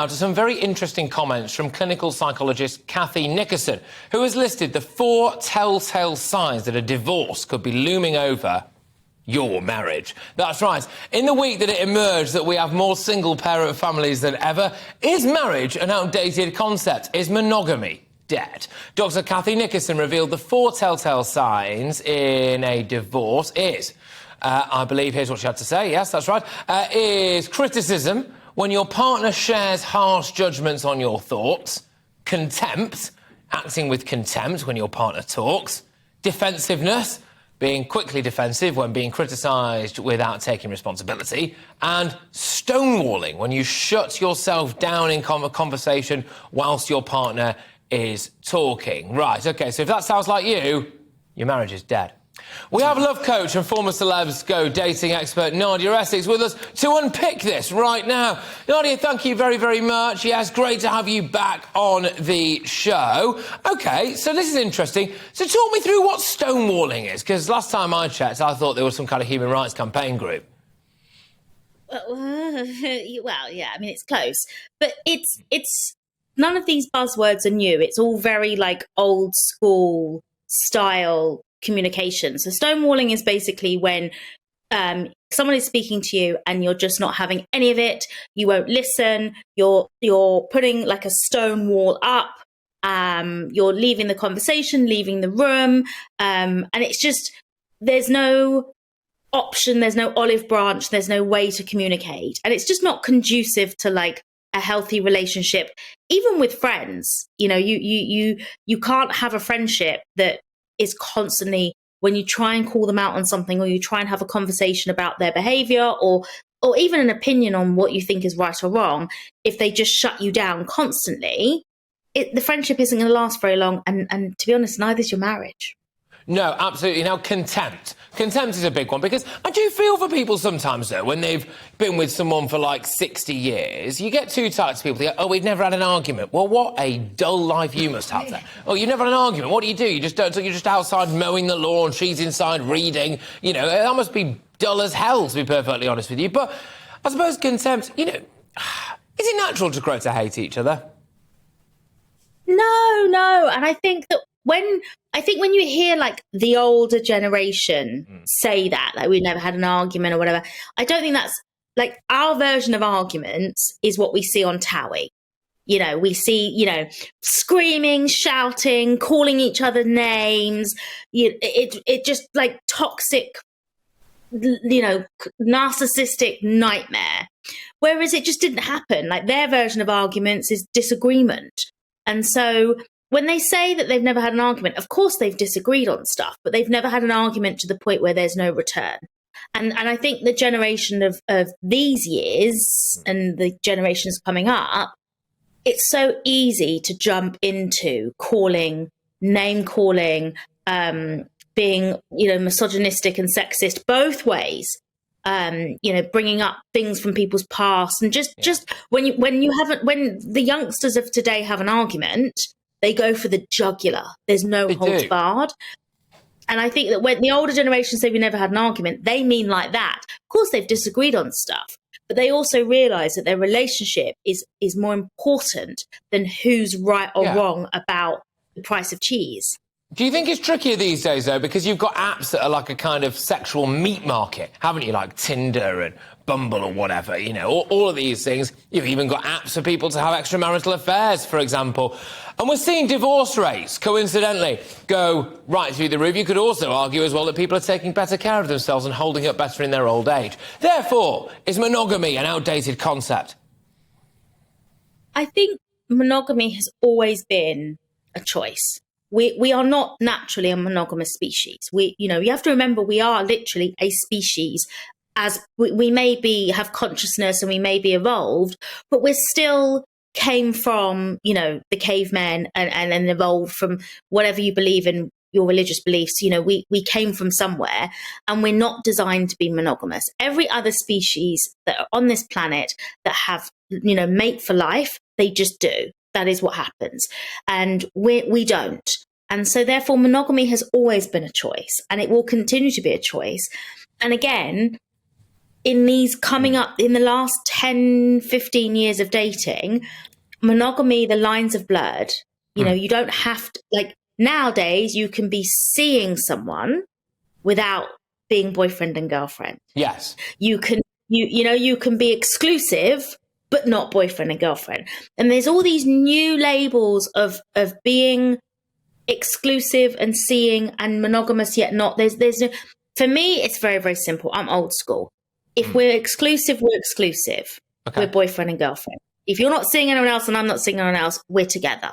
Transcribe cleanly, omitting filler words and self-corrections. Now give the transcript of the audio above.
now to some very interesting comments from clinical psychologist Kathy Nickerson, who has listed the 4 telltale signs that a divorce could be looming over your marriage. That's right. In the week that it emerged that we have more single-parent families than ever, is marriage an outdated concept? Is monogamy dead? Dr. Kathy Nickerson revealed the 4 telltale signs in a divorce is, I believe, here's what she had to say, yes, that's right, is criticism, when your partner shares harsh judgments on your thoughts, contempt, acting with contempt when your partner talks, defensiveness, being quickly defensive when being criticised without taking responsibility, and stonewalling, when you shut yourself down in a conversation whilst your partner is talking. Right, OK, so if that sounds like you, your marriage is dead. We have love coach and former Celebs Go dating expert Nadia Essex with us to unpick this right now. Nadia, thank you very, very much. Yes, great to have you back on the show. OK, so this is interesting. So talk me through what stonewalling is, because last time I checked, I thought there was some kind of human rights campaign group. Well, yeah, I mean, it's close. But it's none of these buzzwords are new. It's all very, like, old school style communication. So stonewalling is basically when someone is speaking to you and you're just not having any of it. You won't listen. You're putting like a stone wall up. You're leaving the conversation, leaving the room, and it's just there's no option. There's no olive branch. There's no way to communicate, and it's just not conducive to like a healthy relationship. Even with friends, you know, you can't have a friendship that is constantly, when you try and call them out on something or you try and have a conversation about their behavior or even an opinion on what you think is right or wrong, if they just shut you down constantly, the friendship isn't going to last very long. And to be honest, neither is your marriage. No, absolutely. Now, contempt. Contempt is a big one, because I do feel for people sometimes, though, when they've been with someone for like 60 years, you get 2 types of people. They go, oh, we've never had an argument. Well, what a dull life you must have there. Oh, you've never had an argument. What do? You just don't. You're just outside mowing the lawn, she's inside reading. You know, that must be dull as hell, to be perfectly honest with you. But I suppose contempt, you know, is it natural to grow to hate each other? No. And I think that when you hear like the older generation say that, like we've never had an argument or whatever, I don't think that's like our version of arguments is what we see on Towie. You know, we see, you know, screaming, shouting, calling each other names. It just like toxic, you know, narcissistic nightmare. Whereas it just didn't happen. Like their version of arguments is disagreement. And so when they say that they've never had an argument, of course they've disagreed on stuff, but they've never had an argument to the point where there's no return. And I think the generation of these years and the generations coming up, it's so easy to jump into calling, name calling, being, you know, misogynistic and sexist both ways. You know, bringing up things from people's past, and just when the youngsters of today have an argument, they go for the jugular. There's no holds barred. And I think that when the older generation say we never had an argument, they mean like that. Of course, they've disagreed on stuff, but they also realise that their relationship is more important than who's right or wrong about the price of cheese. Do you think it's trickier these days, though, because you've got apps that are like a kind of sexual meat market, haven't you? Like Tinder and Bumble or whatever, you know, all of these things. You've even got apps for people to have extramarital affairs, for example. And we're seeing divorce rates, coincidentally, go right through the roof. You could also argue as well that people are taking better care of themselves and holding up better in their old age. Therefore, is monogamy an outdated concept? I think monogamy has always been a choice. We are not naturally a monogamous species. You have to remember we are literally a species. As we may have consciousness and we may be evolved, but we're still came from, you know, the cavemen and evolved from whatever you believe in, your religious beliefs. You know, we came from somewhere, and we're not designed to be monogamous. Every other species that are on this planet that have, you know, mate for life, they just do. That is what happens. And we don't. And so therefore monogamy has always been a choice, and it will continue to be a choice. And again, in these coming up in the last 10, 15 years of dating, monogamy, the lines have blurred. You know, you don't have to, like, nowadays you can be seeing someone without being boyfriend and girlfriend. Yes. You can, you can be exclusive, but not boyfriend and girlfriend. And there's all these new labels of being exclusive and seeing and monogamous yet not. For me, it's very, very simple. I'm old school. If we're exclusive, we're exclusive. Okay. We're boyfriend and girlfriend. If you're not seeing anyone else and I'm not seeing anyone else, we're together.